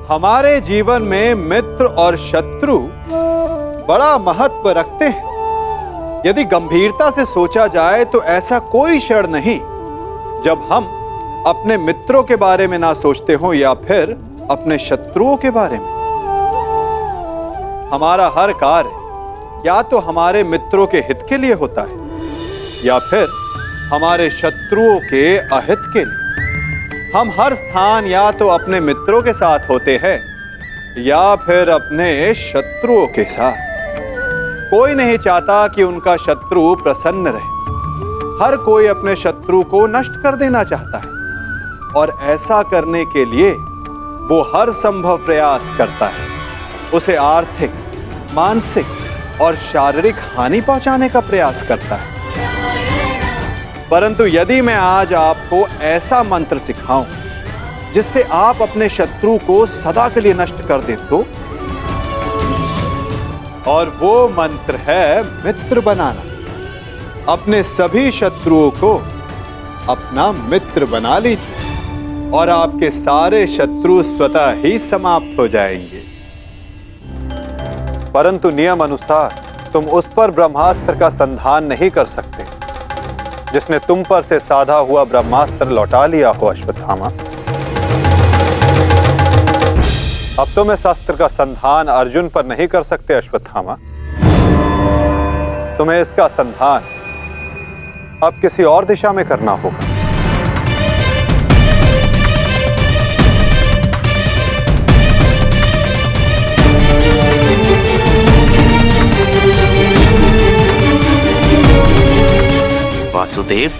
हमारे जीवन में मित्र और शत्रु बड़ा महत्व रखते हैं। यदि गंभीरता से सोचा जाए तो ऐसा कोई क्षण नहीं जब हम अपने मित्रों के बारे में ना सोचते हो या फिर अपने शत्रुओं के बारे में। हमारा हर कार्य या तो हमारे मित्रों के हित के लिए होता है या फिर हमारे शत्रुओं के अहित के लिए। हम हर स्थान या तो अपने मित्रों के साथ होते हैं या फिर अपने शत्रुओं के साथ। कोई नहीं चाहता कि उनका शत्रु प्रसन्न रहे। हर कोई अपने शत्रु को नष्ट कर देना चाहता है और ऐसा करने के लिए वो हर संभव प्रयास करता है। उसे आर्थिक, मानसिक और शारीरिक हानि पहुंचाने का प्रयास करता है। परंतु यदि मैं आज आपको ऐसा मंत्र सिखाऊं जिससे आप अपने शत्रु को सदा के लिए नष्ट कर दें तो, और वो मंत्र है मित्र बनाना। अपने सभी शत्रुओं को अपना मित्र बना लीजिए और आपके सारे शत्रु स्वतः ही समाप्त हो जाएंगे। परंतु नियम अनुसार तुम उस पर ब्रह्मास्त्र का संधान नहीं कर सकते जिसने तुम पर से साधा हुआ ब्रह्मास्त्र लौटा लिया हो अश्वत्थामा। अब तुम इस अस्त्र का संधान अर्जुन पर नहीं कर सकते अश्वत्थामा। तुम्हें इसका संधान अब किसी और दिशा में करना होगा। वासुदेव,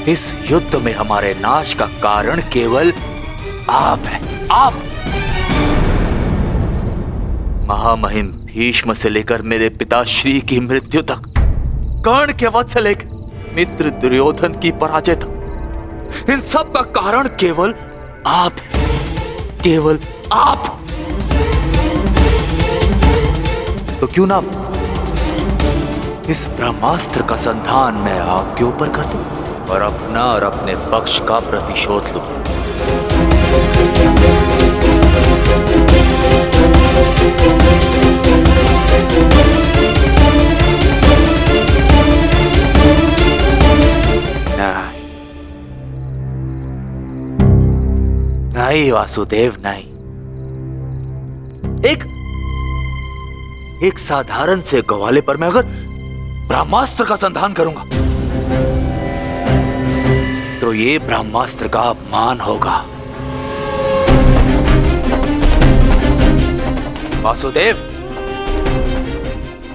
इस युद्ध में हमारे नाश का कारण केवल आप हैं। आप महामहिम भीष्म से लेकर मेरे पिताश्री की मृत्यु तक, कर्ण के वध से लेकर मित्र दुर्योधन की पराजय तक, इन सब का कारण केवल आप हैं। केवल आप। तो क्यों ना इस ब्रह्मास्त्र का संधान मैं आपके ऊपर कर दूं और अपना और अपने पक्ष का प्रतिशोध लूं। नहीं वासुदेव, नहीं। एक साधारण से ग्वाले पर मैं अगर ब्रह्मास्त्र का संधान करूंगा तो ये ब्रह्मास्त्र का अपमान होगा। वासुदेव,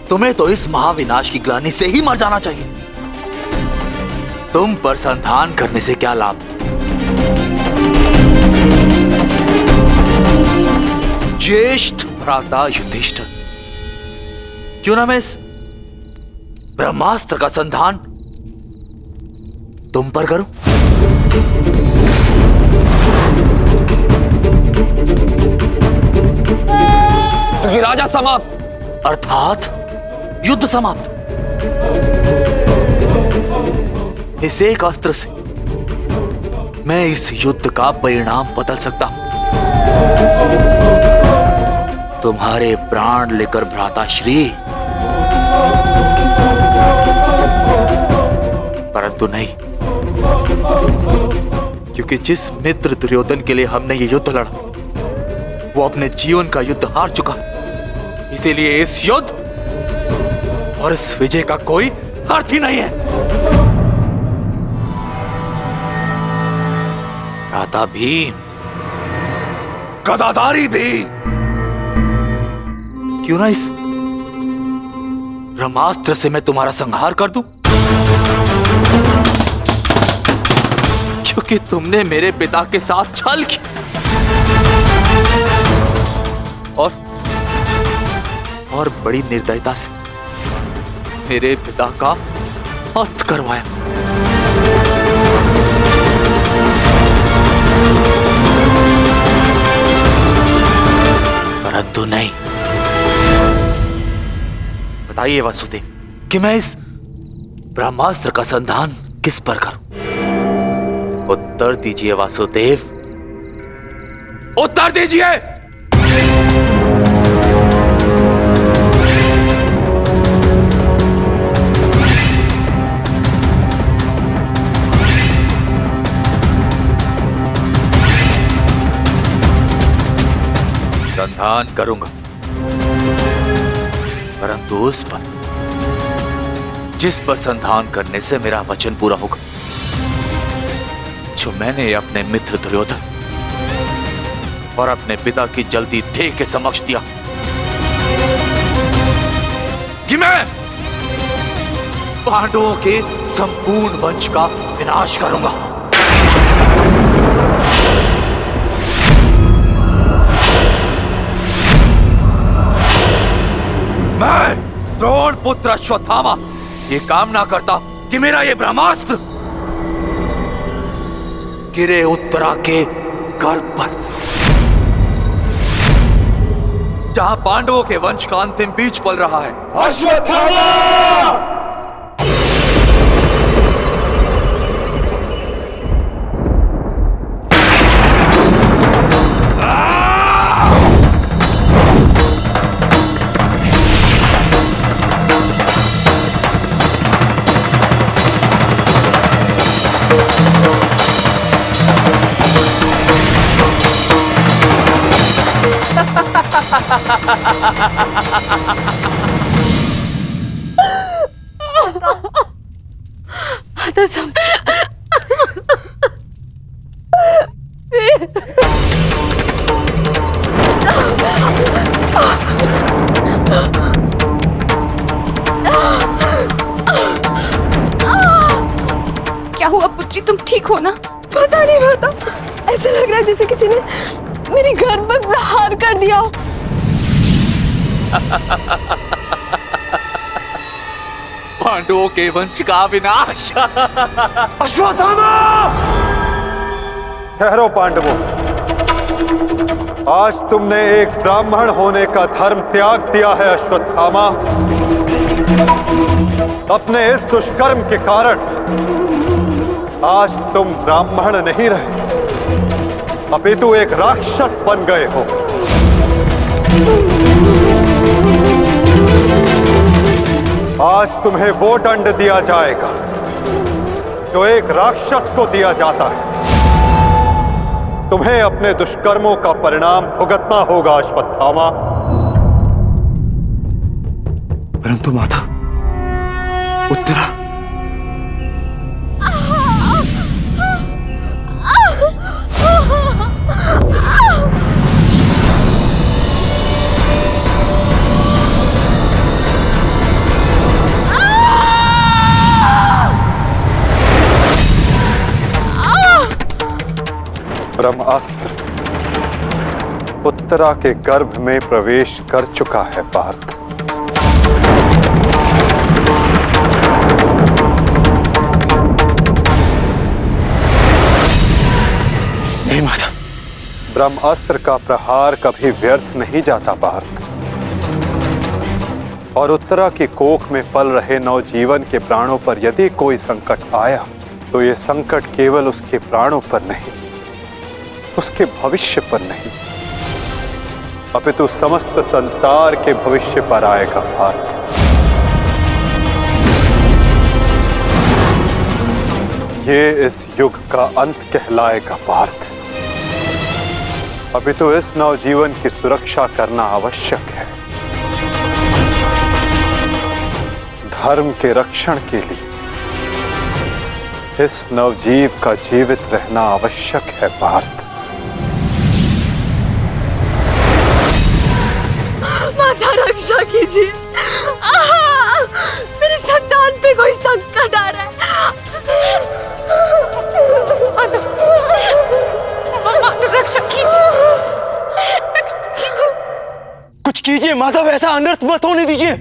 तुम्हें तो इस महाविनाश की ग्लानि से ही मर जाना चाहिए। तुम पर संधान करने से क्या लाभ? ज्येष्ठ भ्राता युधिष्ठिर, क्यों ना मैं इस ब्रह्मास्त्र का संधान तुम पर करूं? राजा समाप्त, अर्थात युद्ध समाप्त। इस एक अस्त्र से मैं इस युद्ध का परिणाम बदल सकता हूं। तुम्हारे प्राण लेकर भ्राताश्री, परंतु नहीं, क्योंकि जिस मित्र दुर्योधन के लिए हमने ये युद्ध लड़ा वो अपने जीवन का युद्ध हार चुका। इसीलिए इस युद्ध और इस विजय का कोई अर्थ ही नहीं है। भ्राता भीम, गदाधारी भीम, क्यों ना इस ब्रह्मास्त्र से मैं तुम्हारा संहार कर दूं? क्योंकि तुमने मेरे पिता के साथ छल किया और बड़ी निर्दयता से मेरे पिता का अंत करवाया। परंतु नहीं। बताइए वासुदेव कि मैं इस ब्रह्मास्त्र का संधान किस पर करूं? उत्तर दीजिए वासुदेव, उत्तर दीजिए। संधान करूंगा, परंतु उस पर जिस पर संधान करने से मेरा वचन पूरा होगा, जो मैंने अपने मित्र दुर्योधन और अपने पिता की जल्दी देह के समक्ष दिया कि मैं पांडवों के संपूर्ण वंश का विनाश करूंगा। मैं द्रोण पुत्र अश्वत्थामा ये कामना करता कि मेरा ये ब्रह्मास्त्र गिरे उत्तरा के गर्भ पर, जहां पांडवों के वंश का अंतिम बीज पल रहा है। अश्वत्थामा! क्या हुआ पुत्री, तुम ठीक हो ना? पता नहीं माता, ऐसा लग रहा है जैसे किसी ने मेरे घर पर प्रहार कर दिया हो। पांडवों के वंश का विनाश। अश्वत्थामा! ठहरो पांडवों, आज तुमने एक ब्राह्मण होने का धर्म त्याग दिया है। अश्वत्थामा, अपने इस दुष्कर्म के कारण आज तुम ब्राह्मण नहीं रहे, अपितु एक राक्षस बन गए हो। आज तुम्हें वो दंड दिया जाएगा जो एक राक्षस को दिया जाता है। तुम्हें अपने दुष्कर्मों का परिणाम भुगतना होगा अश्वत्थामा। परंतु माता, उत्तरा ब्रह्मास्त्र उत्तरा के गर्भ में प्रवेश कर चुका है पार्थ। नहीं माता, ब्रह्मास्त्र का प्रहार कभी व्यर्थ नहीं जाता पार्थ, और उत्तरा की कोख में पल रहे नवजीवन के प्राणों पर यदि कोई संकट आया तो ये संकट केवल उसके प्राणों पर नहीं, उसके भविष्य पर नहीं, अपितु समस्त संसार के भविष्य पर आएगा पार्थ। ये इस युग का अंत कहलाएगा पार्थ, अपितु इस नवजीवन की सुरक्षा करना आवश्यक है। धर्म के रक्षण के लिए इस नवजीव का जीवित रहना आवश्यक है पार्थ। माता रक्षा कीजिए, मेरी संतान पे कोई संकट आ रहा है। माता रक्षा कीजिए, रक्षा कीजिए। कुछ कीजिए माता, वैसा अनर्थ मत होने दीजिए।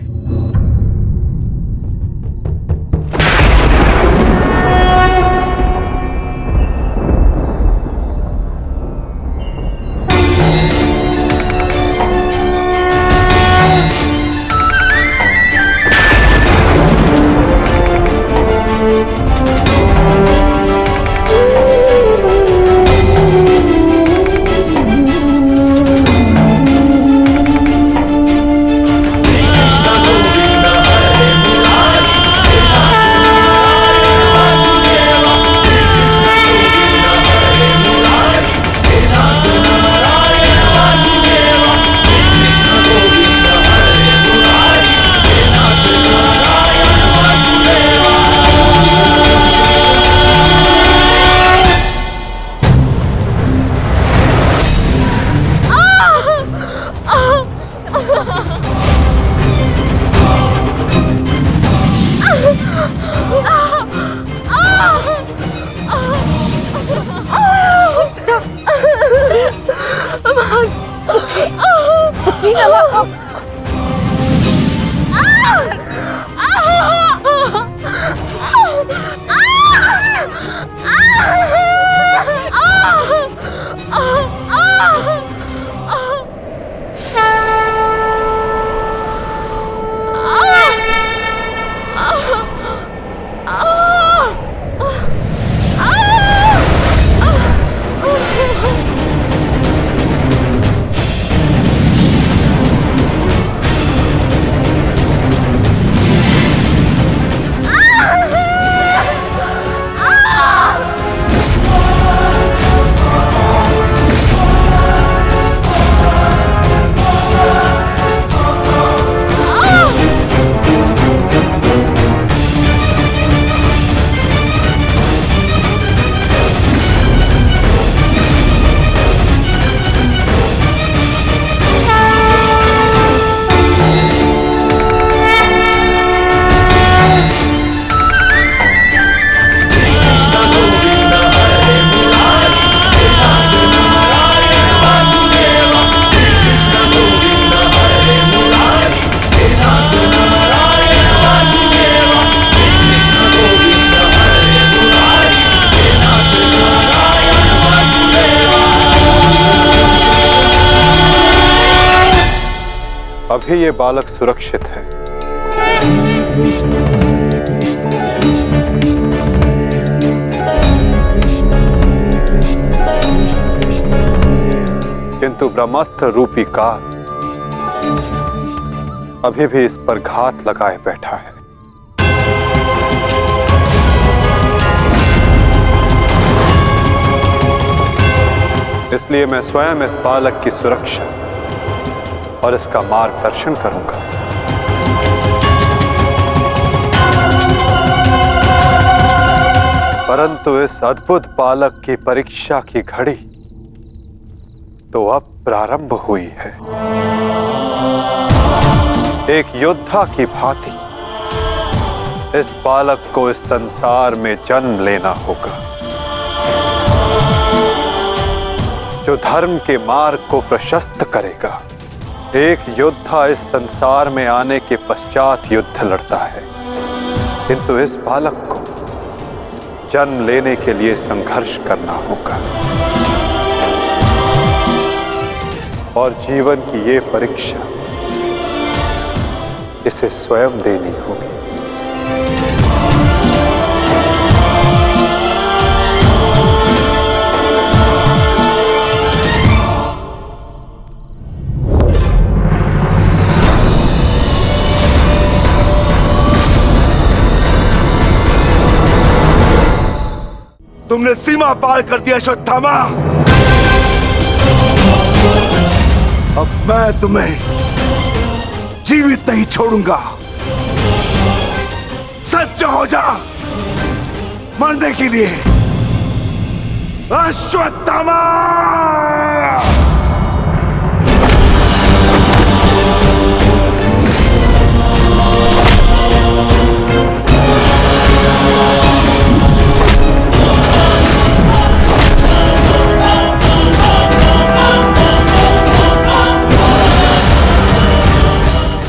अभी ये बालक सुरक्षित है। किंतु ब्रह्मास्त्र रूपी काल अभी भी इस पर घात लगाए बैठा है। इसलिए मैं स्वयं इस बालक की सुरक्षा और इसका मार्गदर्शन करूंगा। परंतु इस अद्भुत बालक की परीक्षा की घड़ी तो अब प्रारंभ हुई है। एक योद्धा की भांति इस बालक को इस संसार में जन्म लेना होगा, जो धर्म के मार्ग को प्रशस्त करेगा। एक योद्धा इस संसार में आने के पश्चात युद्ध लड़ता है, किंतु इस बालक को जन्म लेने के लिए संघर्ष करना होगा और जीवन की ये परीक्षा इसे स्वयं देनी होगी। तुमने सीमा पार कर दिया अश्वत्थामा। अब मैं तुम्हें जीवित नहीं छोड़ूंगा। सच्च हो जा मरने के लिए अश्वत्थामा।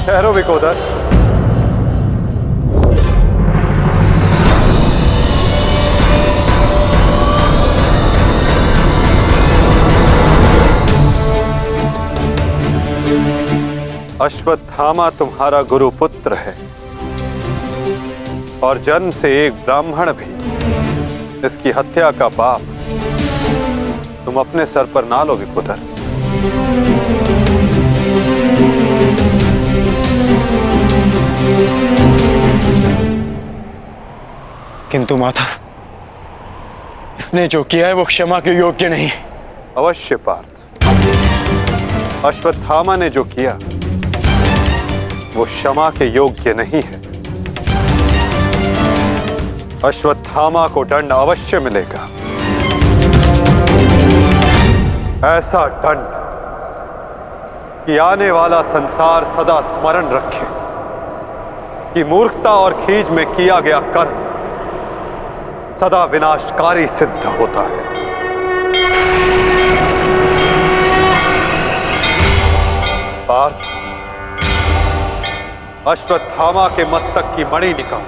ठहरो विकोदर। अश्वत्थामा तुम्हारा गुरु पुत्र है और जन्म से एक ब्राह्मण भी। इसकी हत्या का पाप तुम अपने सर पर ना लो विकोदर। किंतु माधव, इसने जो किया है वो क्षमा के योग्य नहीं। अवश्य पार्थ, अश्वत्थामा ने जो किया वो क्षमा के योग्य नहीं है। अश्वत्थामा को दंड अवश्य मिलेगा, ऐसा दंड कि आने वाला संसार सदा स्मरण रखे कि मूर्खता और खीज में किया गया कर्म सदा विनाशकारी सिद्ध होता है। पार्थ, अश्वत्थामा के मस्तक की मणि निकाल।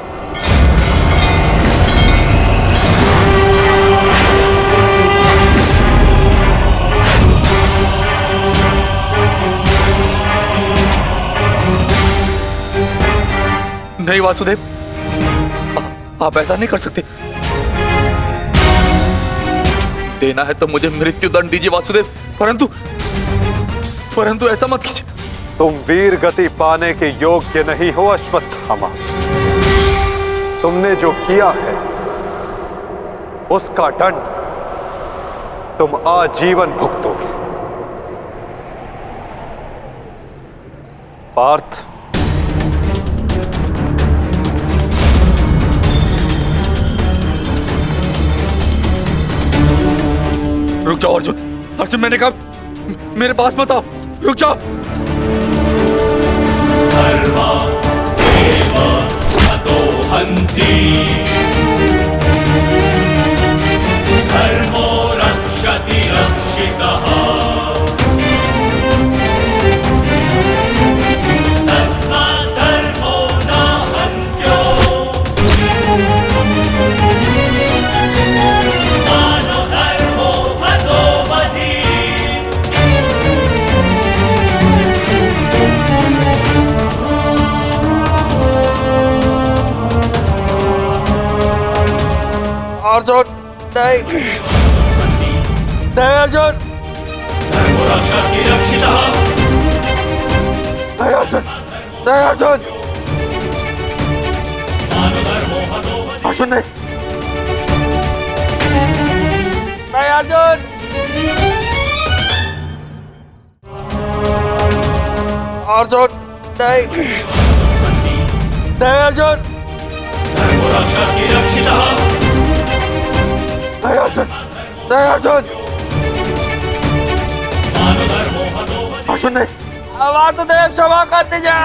नहीं वासुदेव, आप ऐसा नहीं कर सकते। देना है तो मुझे मृत्यु दंड दीजिए वासुदेव, परंतु ऐसा मत कीजिए। तुम वीर गति पाने के योग्य नहीं हो अश्वत्थामा। तुमने जो किया है उसका दंड तुम आजीवन भुगतोगे। पार्थ, रुक जाओ अर्जुन, मैंने कहा मेरे पास मत आओ, रुक जाओ। धर्मा एव ततो हन्ति, धर्मो रक्षति रक्षितः, तस्मात् धर्मो न हन्त्यो, मानो धर्मो हतो वधि। अर्जुन नहीं नहीं अर्जुन धर्मरक्षति रक्षितः नहीं अर्जुन नहीं अर्जुन मानधर्मो हतो अर्जुन नहीं नहीं अर्जुन अर्जुन नहीं नहीं अर्जुन धर्मरक्षति रक्षितः नहीं अर्जुन नहीं अर्जुन मानधर्मो हतो अर्जुन नहीं वासुदेव क्षमा कर दीजिए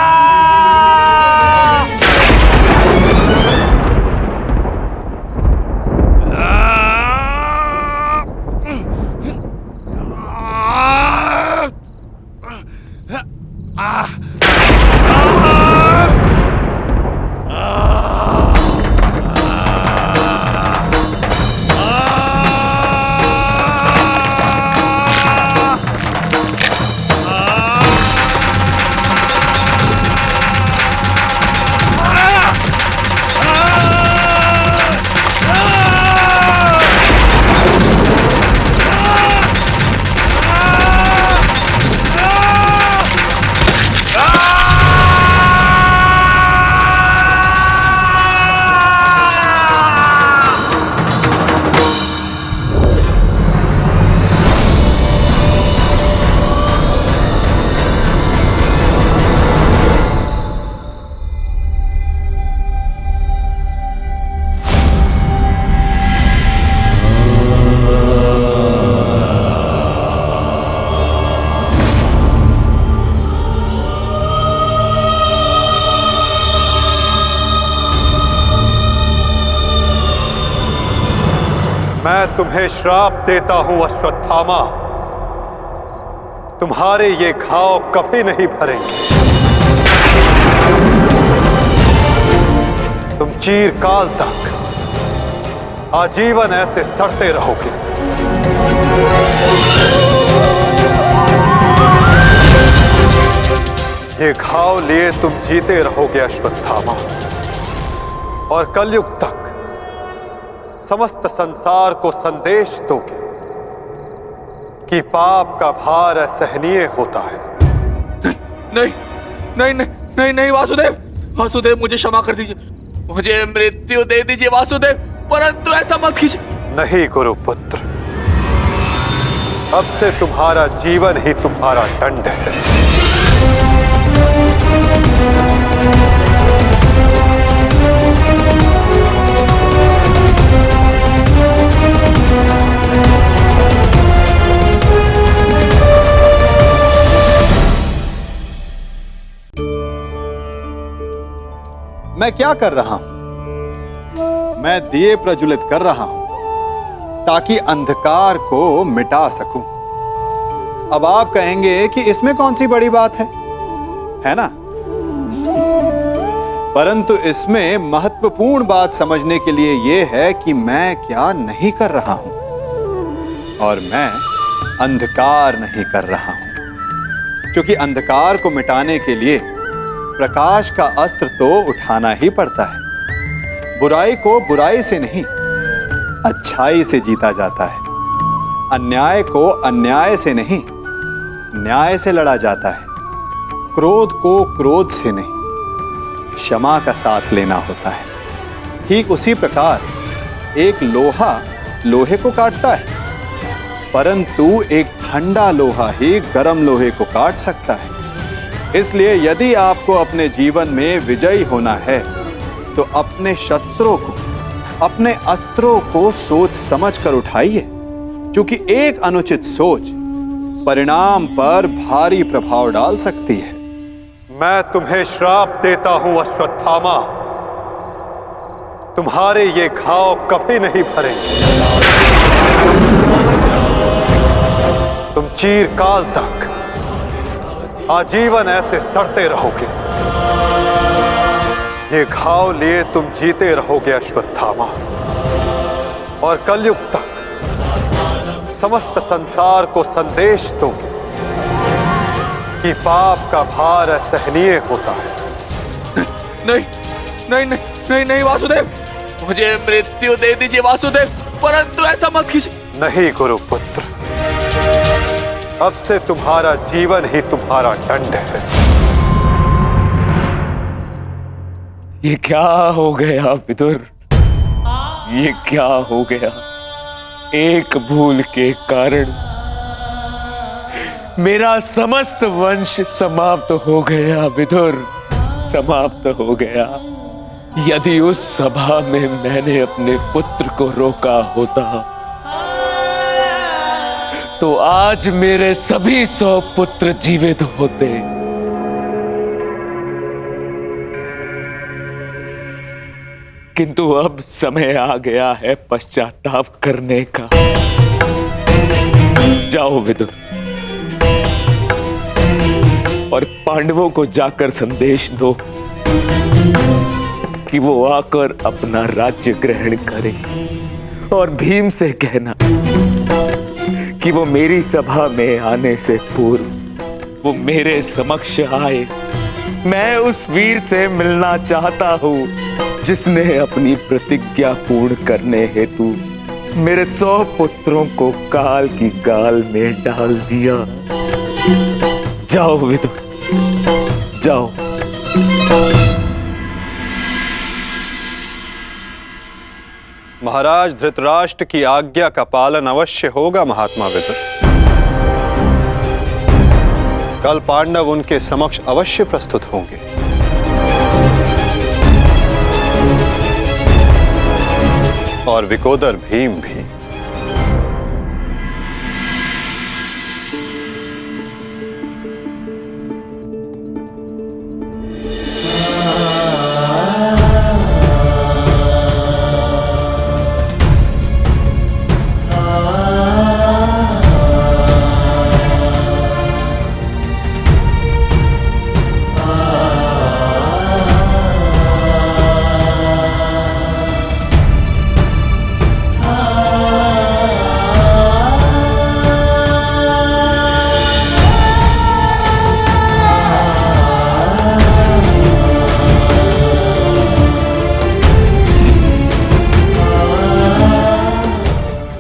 मैं तुम्हें श्राप देता हूं अश्वत्थामा, तुम्हारे ये घाव कभी नहीं भरेंगे। तुम चीरकाल तक आजीवन ऐसे सड़ते रहोगे। ये घाव लिए तुम जीते रहोगे अश्वत्थामा, और कलयुग तक समस्त संसार को संदेश दोगे कि पाप का भार असहनीय होता है। नहीं नहीं नहीं नहीं नहीं वासुदेव वासुदेव मुझे क्षमा कर दीजिए, मुझे मृत्यु दे दीजिए वासुदेव, परंतु ऐसा मत कीजिए। नहीं गुरुपुत्र, अब से तुम्हारा जीवन ही तुम्हारा दंड है। मैं क्या कर रहा हूं? मैं दिए प्रज्वलित कर रहा हूं ताकि अंधकार को मिटा सकूं। अब आप कहेंगे कि इसमें कौन सी बड़ी बात है ना? परंतु इसमें महत्वपूर्ण बात समझने के लिए यह है कि मैं क्या नहीं कर रहा हूं, और मैं अंधकार नहीं कर रहा हूं, क्योंकि अंधकार को मिटाने के लिए प्रकाश का अस्त्र तो उठाना ही पड़ता है। बुराई को बुराई से नहीं, अच्छाई से जीता जाता है। अन्याय को अन्याय से नहीं, न्याय से लड़ा जाता है। क्रोध को क्रोध से नहीं, क्षमा का साथ लेना होता है। ठीक उसी प्रकार एक लोहा लोहे को काटता है, परंतु एक ठंडा लोहा ही गर्म लोहे को काट सकता है। इसलिए यदि आपको अपने जीवन में विजयी होना है तो अपने शस्त्रों को, अपने अस्त्रों को सोच समझ कर उठाइए, क्योंकि एक अनुचित सोच परिणाम पर भारी प्रभाव डाल सकती है। मैं तुम्हें श्राप देता हूं अश्वत्थामा, तुम्हारे ये घाव कभी नहीं भरेंगे। तुम चीरकाल तक आजीवन ऐसे सड़ते रहोगे। ये घाव लिए तुम जीते रहोगे अश्वत्थामा, और कलयुग तक समस्त संसार को संदेश दोगे कि पाप का भार असहनीय होता है। नहीं नहीं नहीं नहीं नहीं वासुदेव, मुझे मृत्यु दे दीजिए वासुदेव, परंतु ऐसा मत कीजिए। नहीं गुरुपुत्र, अब से तुम्हारा जीवन ही तुम्हारा दंड है। ये क्या हो गया विदुर? ये क्या हो गया? एक भूल के कारण मेरा समस्त वंश समाप्त हो गया विदुर, समाप्त हो गया। यदि उस सभा में मैंने अपने पुत्र को रोका होता तो आज मेरे सभी 100 पुत्र जीवित होते। किंतु अब समय आ गया है पश्चाताप करने का। जाओ विदुर और पांडवों को जाकर संदेश दो कि वो आकर अपना राज्य ग्रहण करें, और भीम से कहना कि वो मेरी सभा में आने से पूर्व वो मेरे समक्ष आए। मैं उस वीर से मिलना चाहता हूं जिसने अपनी प्रतिज्ञा पूर्ण करने हेतु मेरे 100 पुत्रों को काल की गाल में डाल दिया। जाओ विदुर, जाओ। महाराज धृतराष्ट्र की आज्ञा का पालन अवश्य होगा महात्मा विदुर। कल पांडव उनके समक्ष अवश्य प्रस्तुत होंगे। और विकोदर भीम भी।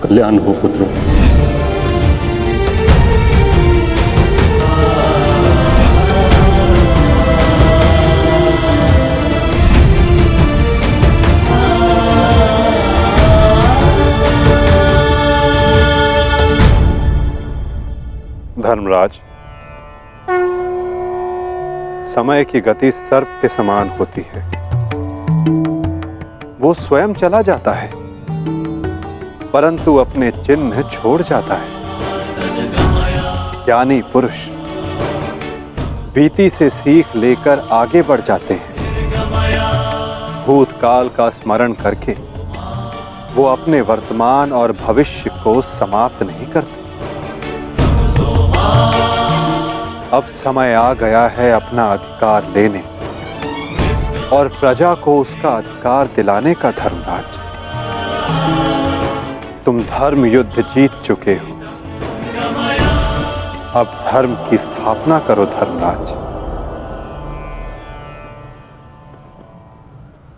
कल्याण हो पुत्रों। धर्मराज, समय की गति सर्प के समान होती है। वो स्वयं चला जाता है परंतु अपने चिन्ह छोड़ जाता है। ज्ञानी पुरुष बीती से सीख लेकर आगे बढ़ जाते हैं। भूतकाल का स्मरण करके वो अपने वर्तमान और भविष्य को समाप्त नहीं करते। अब समय आ गया है अपना अधिकार लेने और प्रजा को उसका अधिकार दिलाने का। धर्मराज, तुम धर्म युद्ध जीत चुके हो, अब धर्म की स्थापना करो। धर्मराज,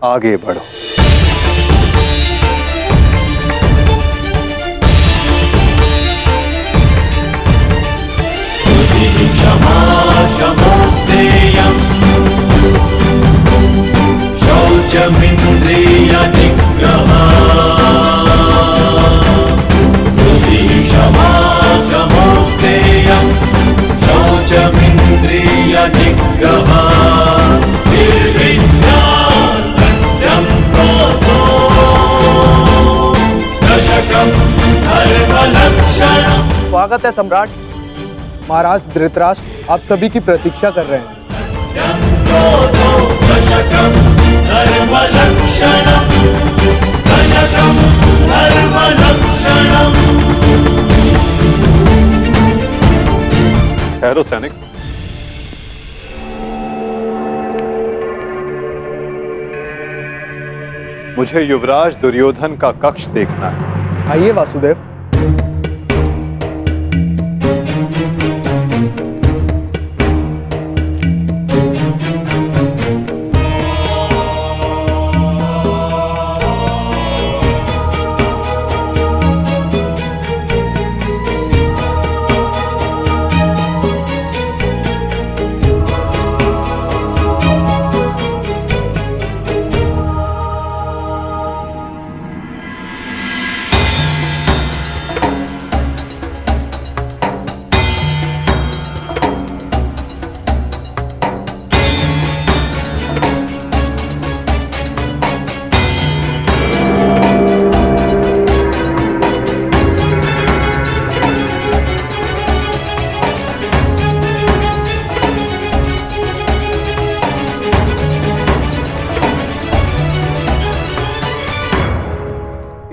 आगे बढ़ो। क्षमा क्षमोस्तेयम् शौचमिन्द्रिय निग्रहः। क्षमा क्षमोस्तेयम् शौचमिन्द्रिय निग्रहः। निर्विद्या सत्यं क्रोधो दशकं धर्मलक्षणम्। स्वागत है सम्राट। महाराज धृतराष्ट्र आप सभी की प्रतीक्षा कर रहे हैं। ठहरो सैनिक। मुझे युवराज दुर्योधन का कक्ष देखना है। आइए वासुदेव।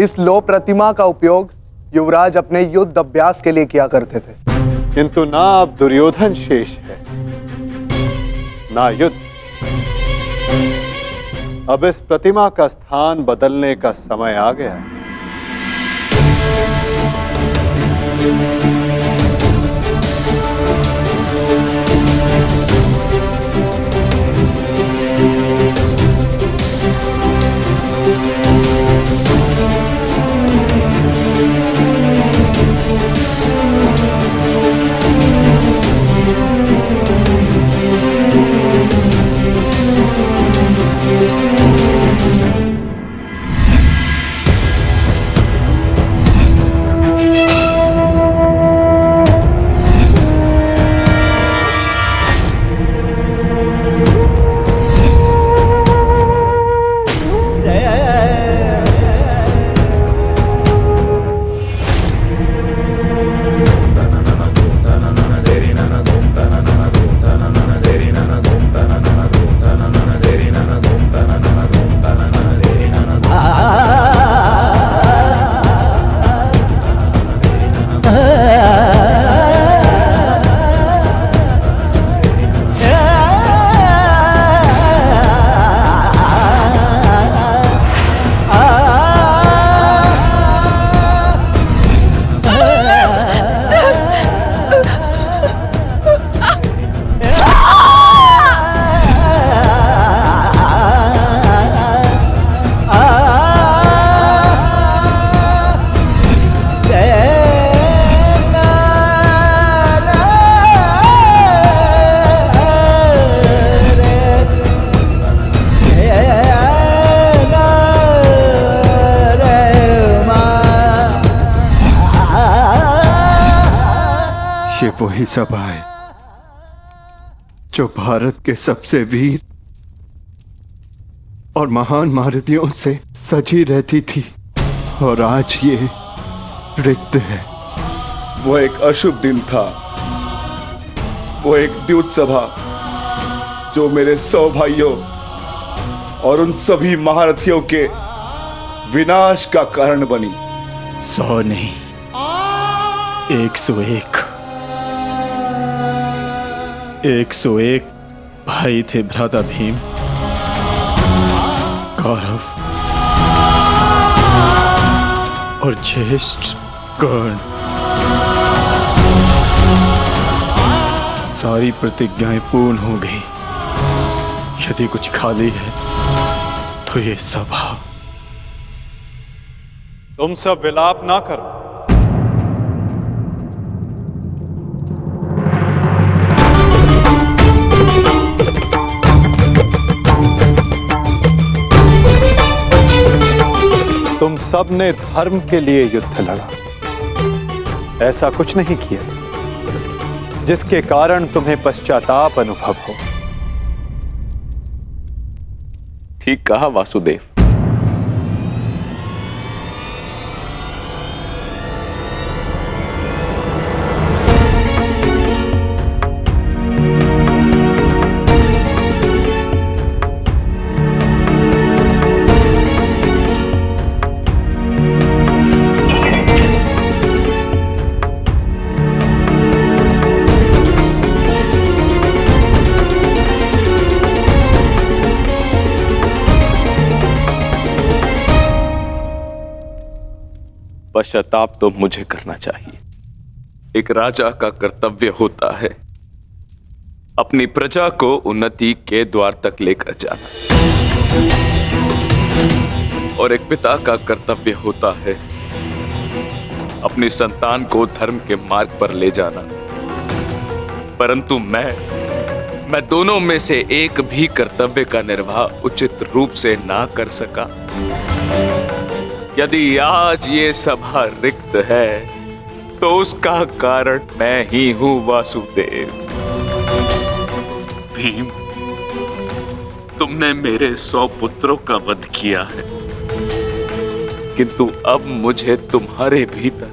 इस लौह प्रतिमा का उपयोग युवराज अपने युद्ध अभ्यास के लिए किया करते थे। किंतु ना अब दुर्योधन शेष है, ना युद्ध। अब इस प्रतिमा का स्थान बदलने का समय आ गया है। ये वही सभा है जो भारत के सबसे वीर और महान महारथियों से सजी रहती थी, और आज ये रिक्त है। वो एक अशुभ दिन था, वो एक द्यूत सभा जो मेरे 100 भाइयों और उन सभी महारथियों के विनाश का कारण बनी। 100 नहीं, 101 101 भाई थे भ्राता भीम, कौरव और ज्येष्ठ कर्ण। सारी प्रतिज्ञाएं पूर्ण हो गई। यदि कुछ खाली है तो ये सभा। तुम सब विलाप ना करो। तुम सब ने धर्म के लिए युद्ध लड़ा, ऐसा कुछ नहीं किया जिसके कारण तुम्हें पश्चाताप अनुभव हो। ठीक कहा वासुदेव। पश्चाताप तो मुझे करना चाहिए। एक राजा का कर्तव्य होता है अपनी प्रजा को उन्नति के द्वार तक लेकर जाना, और एक पिता का कर्तव्य होता है अपनी संतान को धर्म के मार्ग पर ले जाना। परंतु मैं दोनों में से एक भी कर्तव्य का निर्वाह उचित रूप से ना कर सका। यदि आज ये सभा रिक्त है तो उसका कारण मैं ही हूं वासुदेव। भीम, तुमने मेरे 100 पुत्रों का वध किया है, किंतु अब मुझे तुम्हारे भीतर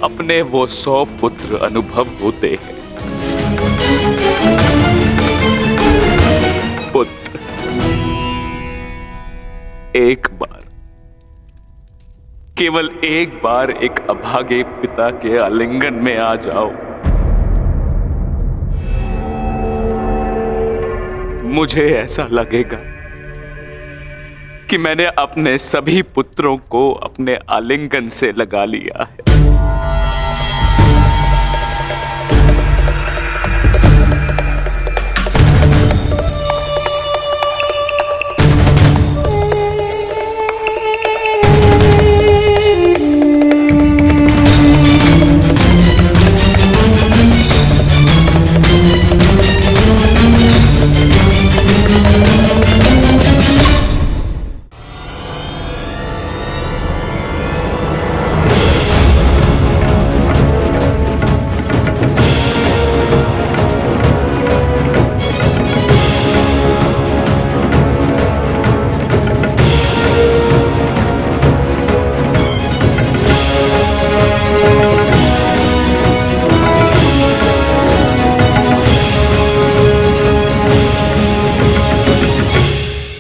अपने वो 100 पुत्र अनुभव होते हैं। पुत्र, एक बार केवल एक बार एक अभागे पिता के आलिंगन में आ जाओ। मुझे ऐसा लगेगा कि मैंने अपने सभी पुत्रों को अपने आलिंगन से लगा लिया है।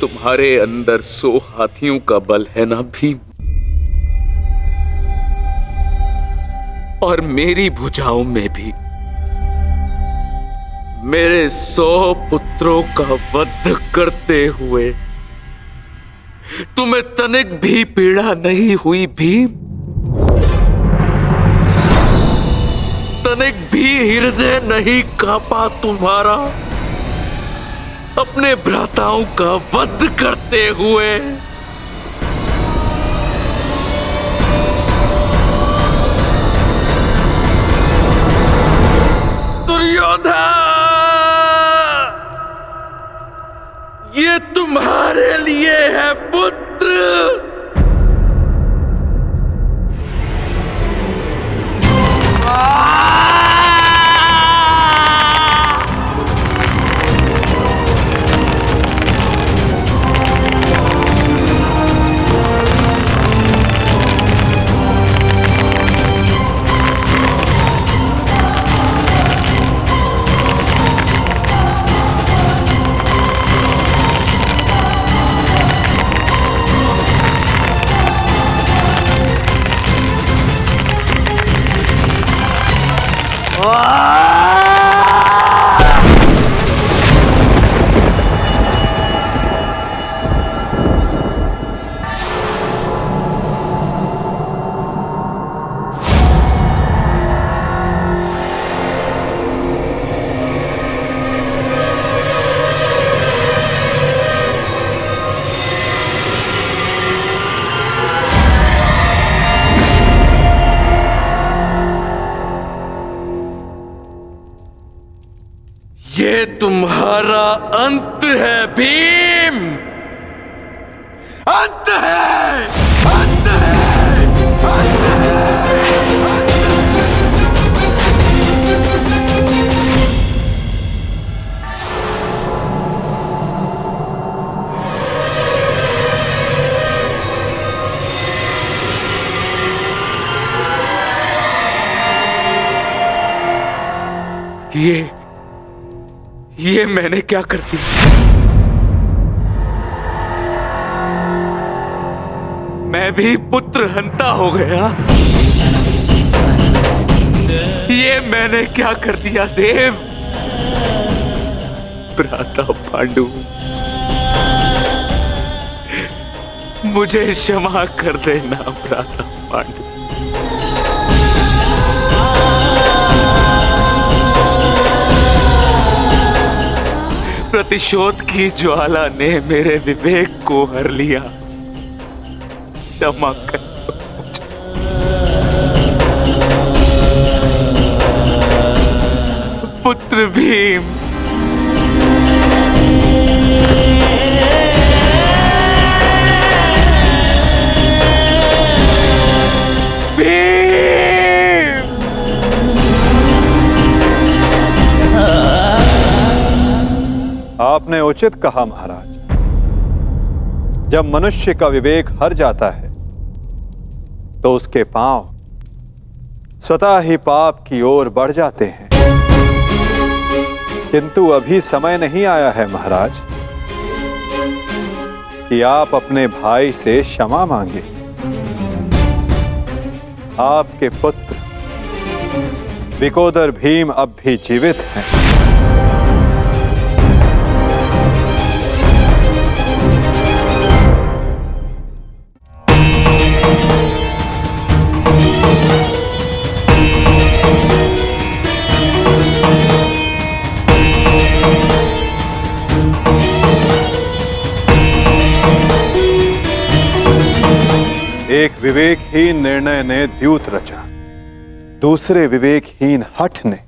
तुम्हारे अंदर 100 हाथियों का बल है ना भीम, और मेरी भुजाओं में भी मेरे 100 पुत्रों का वध करते हुए तुम्हें तनिक भी पीड़ा नहीं हुई भीम? तनिक भी हृदय नहीं कांपा तुम्हारा अपने भ्राताओं का वध करते हुए? दुर्योधन, ये तुम्हारे लिए है पुत्र। ये तुम्हारा अंत है भीम, अंत है, अंत है, अंत है। ये मैंने क्या कर दिया? मैं भी पुत्र हंता हो गया। ये मैंने क्या कर दिया देव? भ्राता पांडु, मुझे क्षमा कर देना भ्राता पांडु। प्रतिशोध की ज्वाला ने मेरे विवेक को हर लिया। क्षमा कर मुझे। पुत्र भीम, आपने उचित कहा महाराज। जब मनुष्य का विवेक हर जाता है तो उसके पांव स्वतः ही पाप की ओर बढ़ जाते हैं। किंतु अभी समय नहीं आया है महाराज कि आप अपने भाई से क्षमा मांगे। आपके पुत्र विकोदर भीम अब भी जीवित हैं। एक विवेकहीन निर्णय ने द्यूत रचा, दूसरे विवेकहीन हठ ने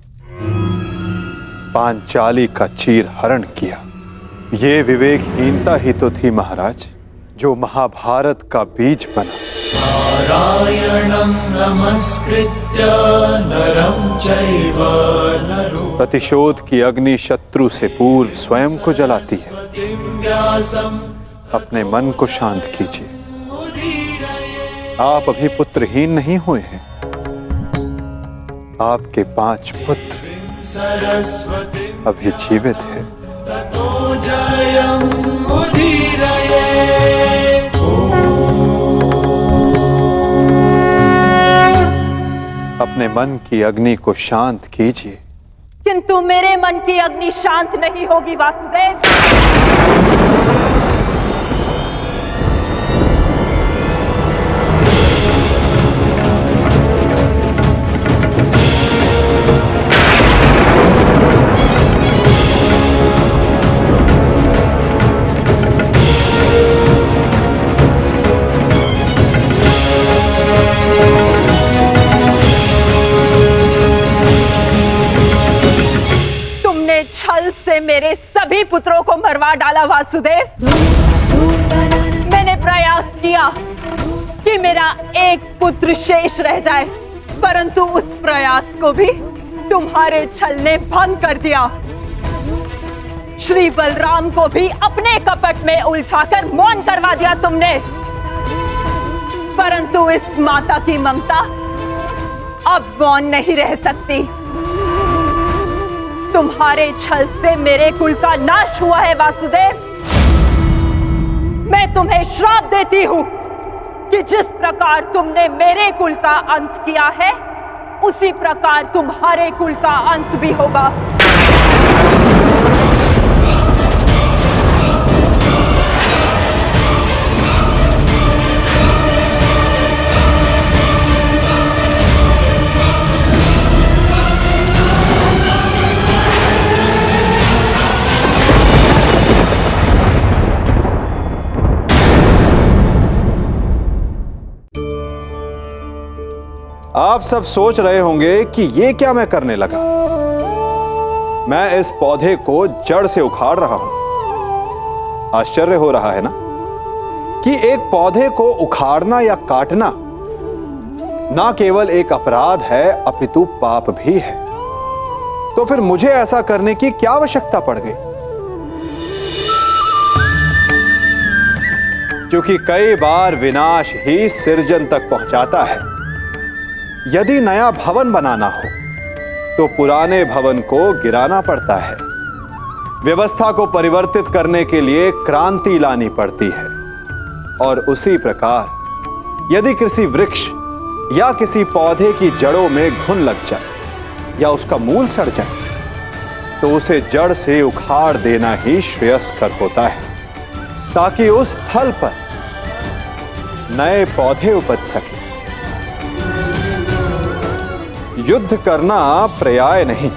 पांचाली का चीर हरण किया। ये विवेकहीनता ही तो थी महाराज जो महाभारत का बीज बना। नारायणं नमस्कृत्य नरं चैव नरोत्तमं प्रतिशोध की अग्नि शत्रु से पूर्व स्वयं को जलाती है। व्यासं अपने मन को शांत कीजिए। आप अभी पुत्रहीन नहीं हुए हैं। आपके 5 पुत्र सरस्वती अभी जीवित हैं। ततो जयमुदीरये। अपने मन की अग्नि को शांत कीजिए। किंतु मेरे मन की अग्नि शांत नहीं होगी वासुदेव। छल से मेरे सभी पुत्रों को मरवा डाला वासुदेव। मैंने प्रयास किया कि मेरा एक पुत्र शेष रह जाए, परंतु उस प्रयास को भी तुम्हारे छल ने भंग कर दिया। श्री बलराम को भी अपने कपट में उलझाकर मौन करवा दिया तुमने, परंतु इस माता की ममता अब मौन नहीं रह सकती। तुम्हारे छल से मेरे कुल का नाश हुआ है वासुदेव। मैं तुम्हें श्राप देती हूं कि जिस प्रकार तुमने मेरे कुल का अंत किया है, उसी प्रकार तुम्हारे कुल का अंत भी होगा। आप सब सोच रहे होंगे कि ये क्या मैं करने लगा। मैं इस पौधे को जड़ से उखाड़ रहा हूं। आश्चर्य हो रहा है ना कि एक पौधे को उखाड़ना या काटना ना केवल एक अपराध है अपितु पाप भी है। तो फिर मुझे ऐसा करने की क्या आवश्यकता पड़ गई? क्योंकि कई बार विनाश ही सृजन तक पहुंचाता है। यदि नया भवन बनाना हो तो पुराने भवन को गिराना पड़ता है। व्यवस्था को परिवर्तित करने के लिए क्रांति लानी पड़ती है। और उसी प्रकार यदि किसी वृक्ष या किसी पौधे की जड़ों में घुन लग जाए या उसका मूल सड़ जाए तो उसे जड़ से उखाड़ देना ही श्रेयस्कर होता है, ताकि उस स्थल पर नए पौधे उपज सके। युद्ध करना पर्याय नहीं,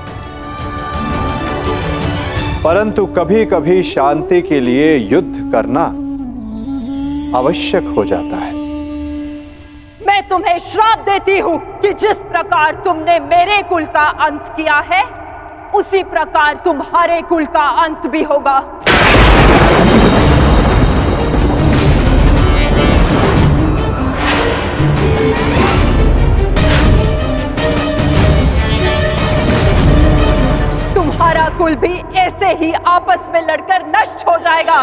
परंतु कभी कभी शांति के लिए युद्ध करना आवश्यक हो जाता है। मैं तुम्हें श्राप देती हूं कि जिस प्रकार तुमने मेरे कुल का अंत किया है, उसी प्रकार तुम्हारे कुल का अंत भी होगा। तुम्हारा कुल भी ऐसे ही आपस में लड़कर नष्ट हो जाएगा।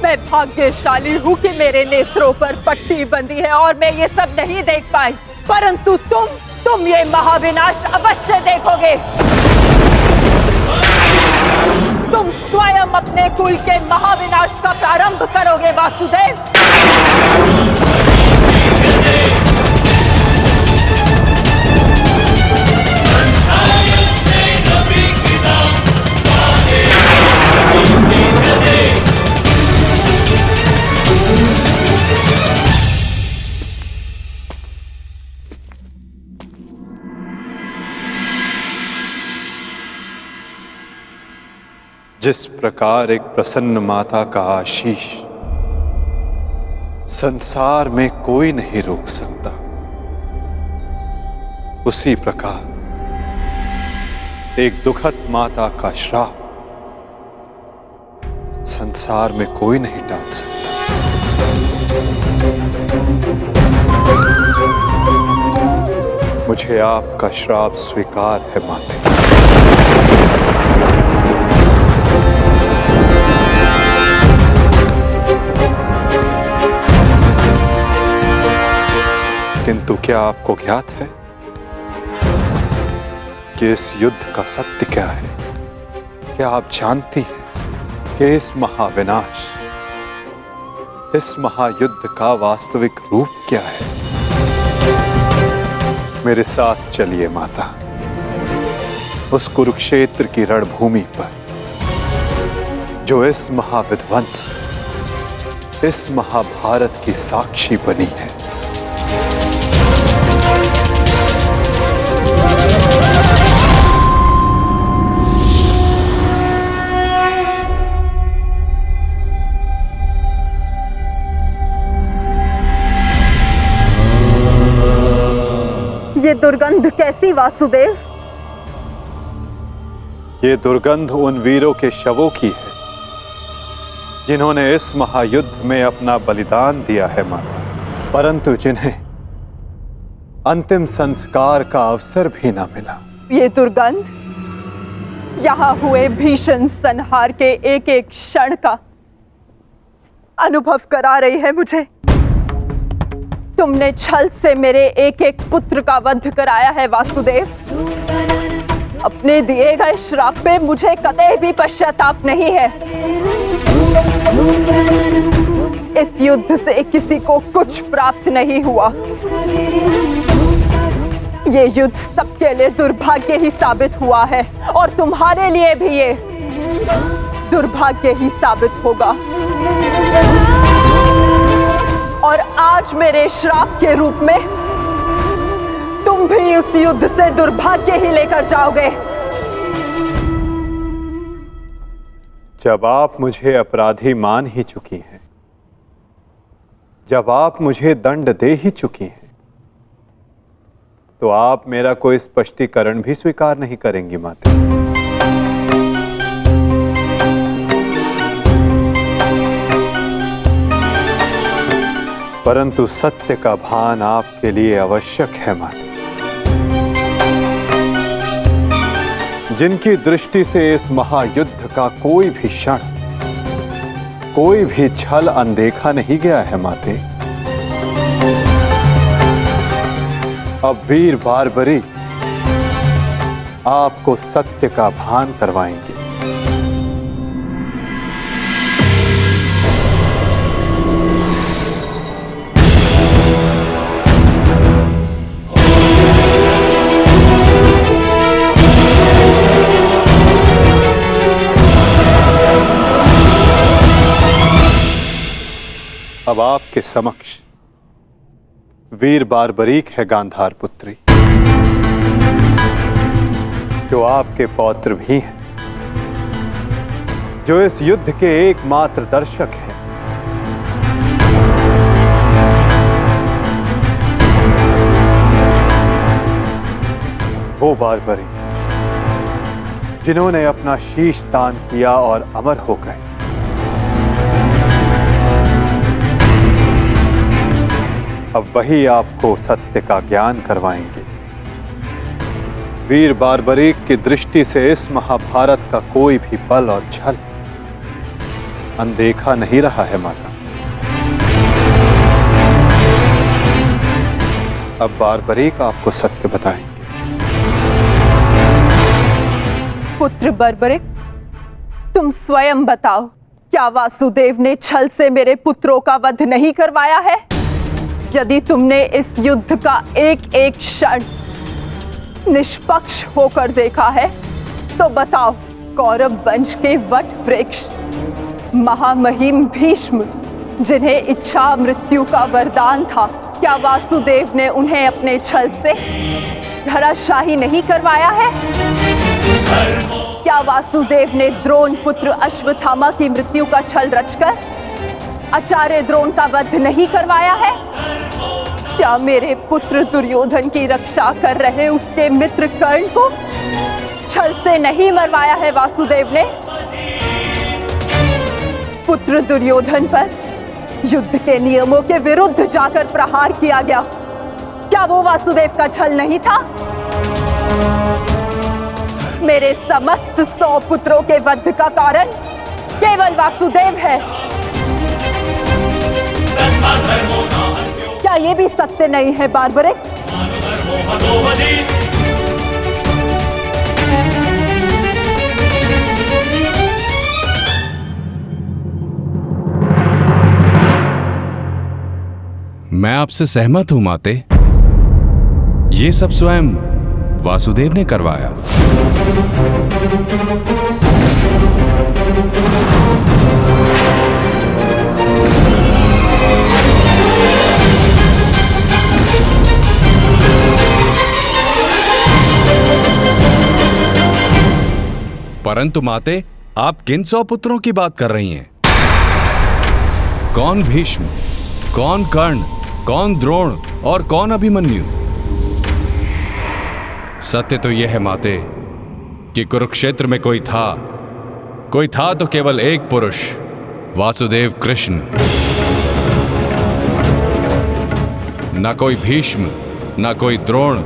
मैं भाग्यशाली हूँ कि मेरे नेत्रों पर पट्टी बंधी है और मैं ये सब नहीं देख पाई, परंतु तुम ये महाविनाश अवश्य देखोगे। तुम स्वयं अपने कुल के महाविनाश का प्रारंभ करोगे वासुदेव। जिस प्रकार एक प्रसन्न माता का आशीष संसार में कोई नहीं रोक सकता, उसी प्रकार एक दुखद माता का श्राप संसार में कोई नहीं टाल सकता। मुझे आपका श्राप स्वीकार है माते। किंतु क्या आपको ज्ञात है कि इस युद्ध का सत्य क्या है? क्या आप जानती हैं कि इस महाविनाश, इस महायुद्ध का वास्तविक रूप क्या है? मेरे साथ चलिए माता, उस कुरुक्षेत्र की रणभूमि पर जो इस महाविध्वंस, इस महाभारत की साक्षी बनी है। ये दुर्गंध कैसी वासुदेव? ये दुर्गंध उन वीरों के शवों की है जिन्होंने इस महायुद्ध में अपना बलिदान दिया है माता, परंतु जिन्हें अंतिम संस्कार का अवसर भी न मिला। ये दुर्गंध यहाँ हुए भीषण संहार के एक एक क्षण का अनुभव करा रही है मुझे। तुमने छल से मेरे एक एक पुत्र का वध कराया है वासुदेव। अपने दिए गए श्राप पे मुझे कतई भी पश्चाताप नहीं है। इस युद्ध से किसी को कुछ प्राप्त नहीं हुआ। ये युद्ध सबके लिए दुर्भाग्य ही साबित हुआ है और तुम्हारे लिए भी ये दुर्भाग्य ही साबित होगा। और आज मेरे श्राप के रूप में तुम भी उस युद्ध से दुर्भाग्य ही लेकर जाओगे। जब आप मुझे अपराधी मान ही चुकी हैं, जब आप मुझे दंड दे ही चुकी हैं, तो आप मेरा कोई स्पष्टीकरण भी स्वीकार नहीं करेंगी माता। परंतु सत्य का भान आपके लिए आवश्यक है माता। जिनकी दृष्टि से इस महायुद्ध का कोई भी क्षण, कोई भी छल अनदेखा नहीं गया है माते। अब वीर बारबरी आपको सत्य का भान करवाएंगे। अब आपके समक्ष वीर बारबरीक है गांधार पुत्री, जो आपके पौत्र भी हैं, जो इस युद्ध के एकमात्र दर्शक हैं। वो बारबरी जिन्होंने अपना शीश दान किया और अमर हो गए। अब वही आपको सत्य का ज्ञान करवाएंगे। वीर बारबरीक की दृष्टि से इस महाभारत का कोई भी बल और छल अनदेखा नहीं रहा है माता। अब बारबरीक आपको सत्य बताएंगे। पुत्र बारबरीक, तुम स्वयं बताओ, क्या वासुदेव ने छल से मेरे पुत्रों का वध नहीं करवाया है? यदि तुमने इस युद्ध का एक एक क्षण निष्पक्ष होकर देखा है, तो बताओ, कौरव वंश के वट वृक्ष महामहिम भीष्म, जिन्हें इच्छा मृत्यु का वरदान था, क्या वासुदेव ने उन्हें अपने छल से धराशाही नहीं करवाया है? क्या वासुदेव ने द्रोण पुत्र अश्वत्थामा की मृत्यु का छल रचकर आचार्य द्रोण का वध नहीं करवाया है? क्या मेरे पुत्र दुर्योधन की रक्षा कर रहे उसके मित्र कर्ण को छल से नहीं मरवाया है वासुदेव ने? पुत्र दुर्योधन पर युद्ध के नियमों के विरुद्ध जाकर प्रहार किया गया, क्या वो वासुदेव का छल नहीं था? मेरे समस्त 100 पुत्रों के वध का कारण केवल वासुदेव है। क्या ये भी सत्य नहीं है बार्बरिक? मैं आपसे सहमत हूं माते। ये सब स्वयं वासुदेव ने करवाया। परंतु माते, आप किन 100 पुत्रों की बात कर रही हैं? कौन भीष्म, कौन कर्ण, कौन द्रोण और कौन अभिमन्यु? सत्य तो यह है माते कि कुरुक्षेत्र में कोई था तो केवल एक पुरुष, वासुदेव कृष्ण। ना कोई भीष्म, ना कोई द्रोण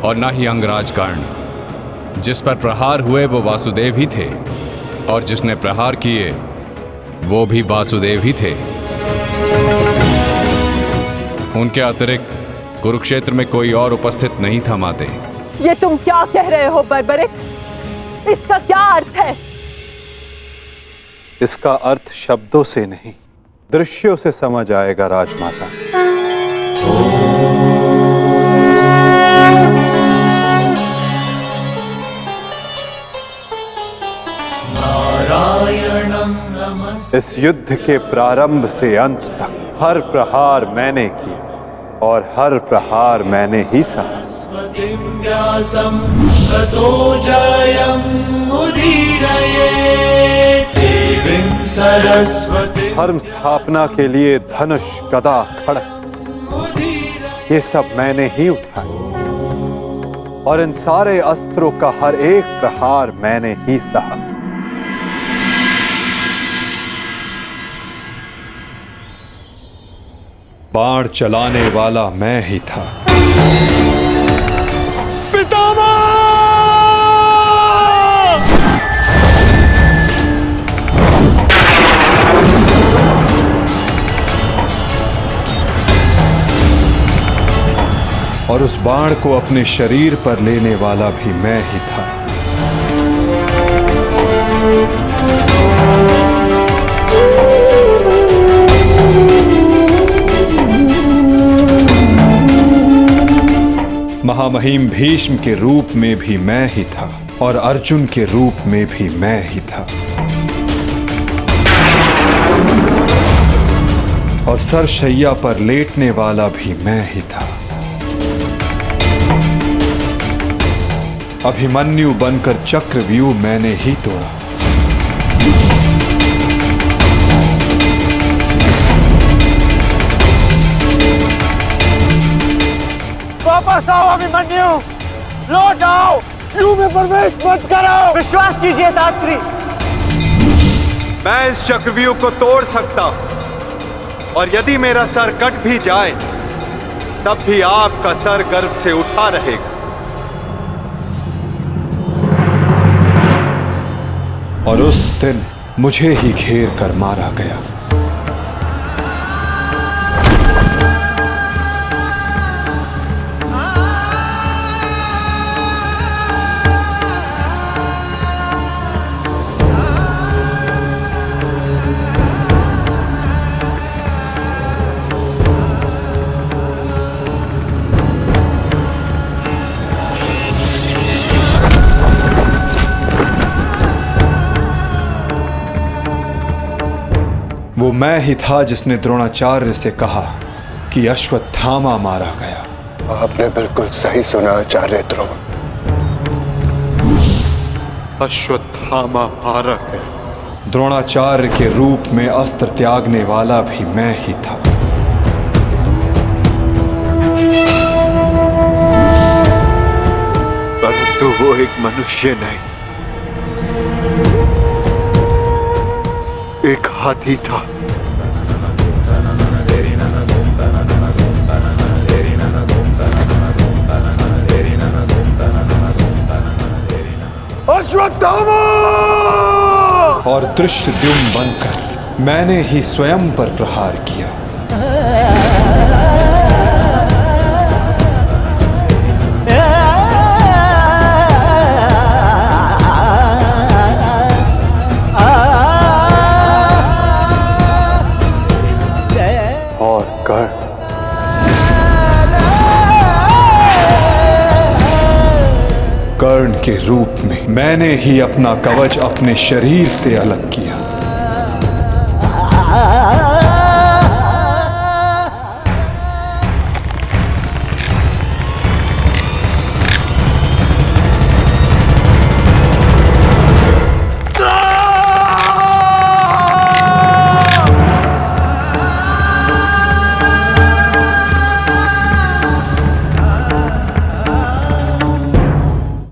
और ना ही अंगराज कर्ण। जिस पर प्रहार हुए वो वासुदेव ही थे, और जिसने प्रहार किए वो भी वासुदेव ही थे। उनके अतिरिक्त कुरुक्षेत्र में कोई और उपस्थित नहीं था माते। ये तुम क्या कह रहे हो बर्बरिक? इसका क्या अर्थ है? इसका अर्थ शब्दों से नहीं, दृश्यों से समझ आएगा राजमाता। इस युद्ध के प्रारंभ से अंत तक हर प्रहार मैंने किया और हर प्रहार मैंने ही सहा। व्यासं ततो जयम् उदीरये देवीं सरस्वती। धर्म स्थापना के लिए धनुष, गदा, खड्ग, ये सब मैंने ही उठाए और इन सारे अस्त्रों का हर एक प्रहार मैंने ही सहा। बाण चलाने वाला मैं ही था। और उस बाण को अपने शरीर पर लेने वाला भी मैं ही था। महामहिम भीष्म के रूप में भी मैं ही था और अर्जुन के रूप में भी मैं ही था। और सरशैया पर लेटने वाला भी मैं ही था। अभिमन्यु बनकर चक्रव्यूह मैंने ही तोड़ा। वापस आओ अभिमन्यु, लौट आओ, व्यूह में प्रवेश मत करो। विश्वास कीजिए दात्री, मैं इस चक्रव्यूह को तोड़ सकता हूं और यदि मेरा सर कट भी जाए तब भी आपका सर गर्व से उठा रहेगा। और उस दिन मुझे ही घेर कर मारा गया। वो मैं ही था जिसने द्रोणाचार्य से कहा कि अश्वत्थामा मारा गया। आपने बिल्कुल सही सुना आचार्य द्रोण। अश्वत्थामा मारा गया। द्रोणाचार्य के रूप में अस्त्र त्यागने वाला भी मैं ही था। परंतु वो एक मनुष्य नहीं, एक हाथी था। अश्वत्थामा! और दृष्टद्युम्न बनकर मैंने ही स्वयं पर प्रहार किया। और कर्ण कर्ण के रूप में मैंने ही अपना कवच अपने शरीर से अलग किया।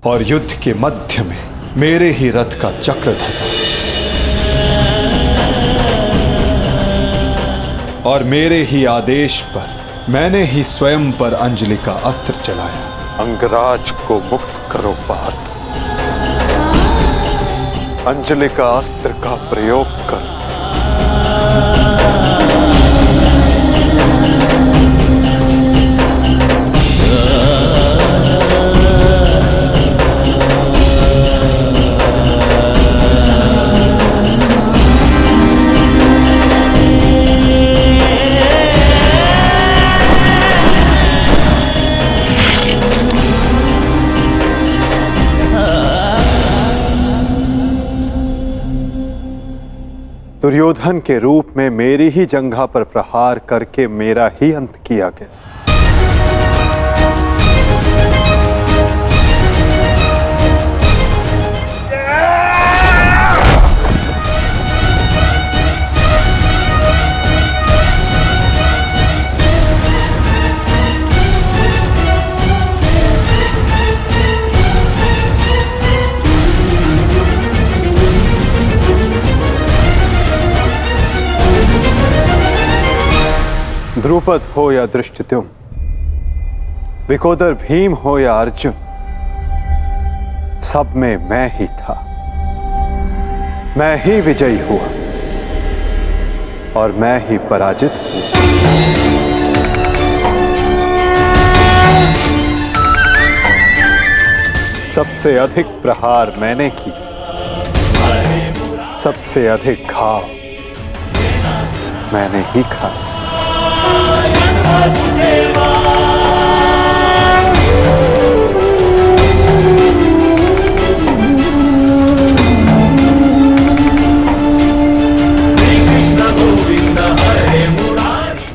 और युद्ध के मध्य में मेरे ही रथ का चक्र धंसा और मेरे ही आदेश पर मैंने ही स्वयं पर अंजलि का अस्त्र चलाया। अंगराज को मुक्त करो पार्थ, अंजलि का अस्त्र का प्रयोग करो। दुर्योधन के रूप में मेरी ही जंघा पर प्रहार करके मेरा ही अंत किया गया। द्रुपद हो या धृष्टद्युम्न, विकोदर भीम हो या अर्जुन, सब में मैं ही था। मैं ही विजयी हुआ और मैं ही पराजित हुआ। सबसे अधिक प्रहार मैंने की, सबसे अधिक घाव मैंने ही खाया।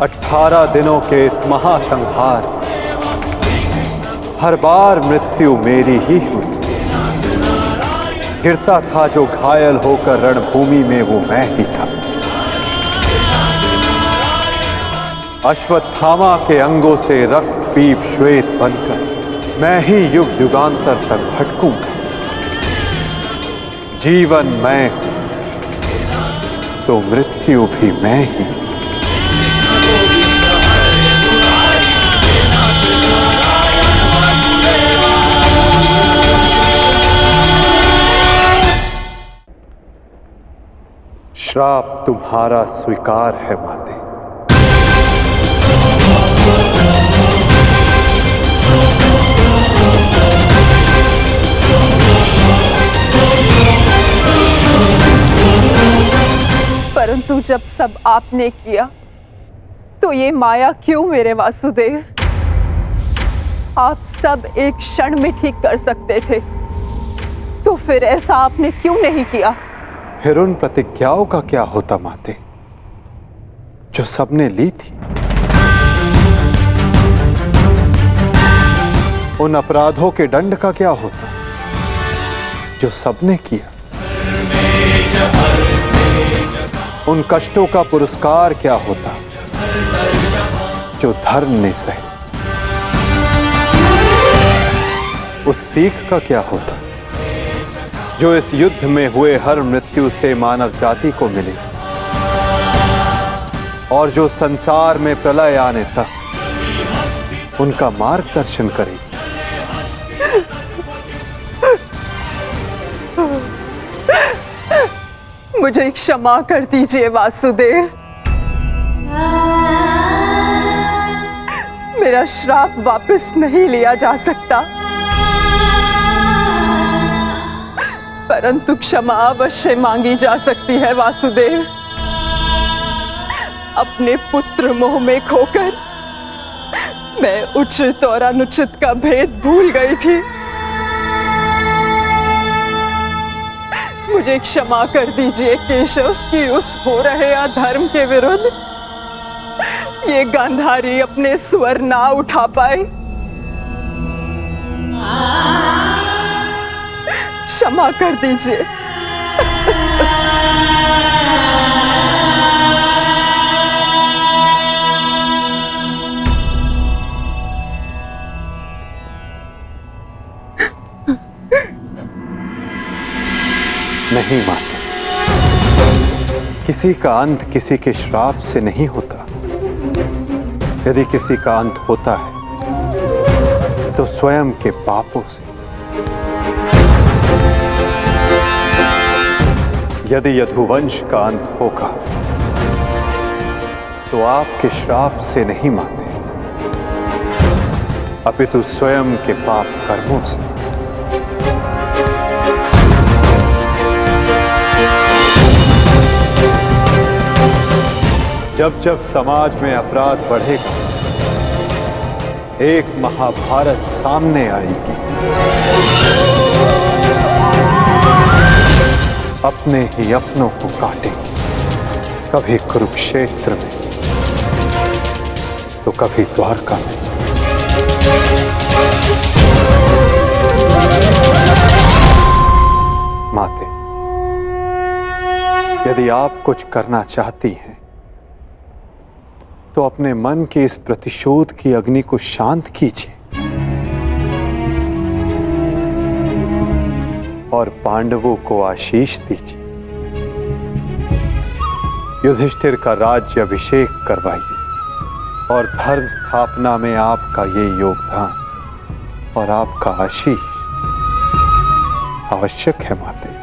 18 दिनों के इस महासंहार हर बार मृत्यु मेरी ही हुई। गिरता था जो घायल होकर रणभूमि में वो मैं ही था। अश्वत्थामा के अंगों से रक्त पीप श्वेत बनकर मैं ही युग युगांतर तक भटकूंगा। जीवन मैं तो मृत्यु भी मैं ही। श्राप तुम्हारा स्वीकार है माते। परंतु जब सब आपने किया तो ये माया क्यों मेरे वासुदेव? आप सब एक क्षण में ठीक कर सकते थे, तो फिर ऐसा आपने क्यों नहीं किया? फिर उन प्रतिज्ञाओं का क्या होता माते? जो सबने ली थी, उन अपराधों के दंड का क्या होता जो सबने किया? उन कष्टों का पुरस्कार क्या होता जो धर्म ने सहे? उस सीख का क्या होता जो इस युद्ध में हुए हर मृत्यु से मानव जाति को मिले और जो संसार में प्रलय आने तक उनका मार्गदर्शन करेगी? मुझे क्षमा कर दीजिए वासुदेव। मेरा श्राप वापस नहीं लिया जा सकता, परंतु क्षमा अवश्य मांगी जा सकती है वासुदेव। अपने पुत्र मोह में खोकर मैं उचित और अनुचित का भेद भूल गई थी। मुझे क्षमा कर दीजिए केशव कि उस हो रहे अधर्म के विरुद्ध ये गांधारी अपने स्वर ना उठा पाए। क्षमा कर दीजिए। नहीं माते, किसी का अंत किसी के श्राप से नहीं होता। यदि किसी का अंत होता है तो स्वयं के पापों से। यदि यदुवंश का अंत होगा तो आपके श्राप से नहीं माते, अपितु स्वयं के पाप कर्मों से। जब जब समाज में अपराध बढ़ेगा, एक महाभारत सामने आएगी। अपने ही अपनों को काटेंगे, कभी कुरुक्षेत्र में तो कभी द्वारका में। माते, यदि आप कुछ करना चाहती हैं तो अपने मन के इस प्रतिशोध की अग्नि को शांत कीजिए और पांडवों को आशीष दीजिए। युधिष्ठिर का राज्य अभिषेक करवाइए और धर्म स्थापना में आपका ये योगदान और आपका आशीष आवश्यक है माते।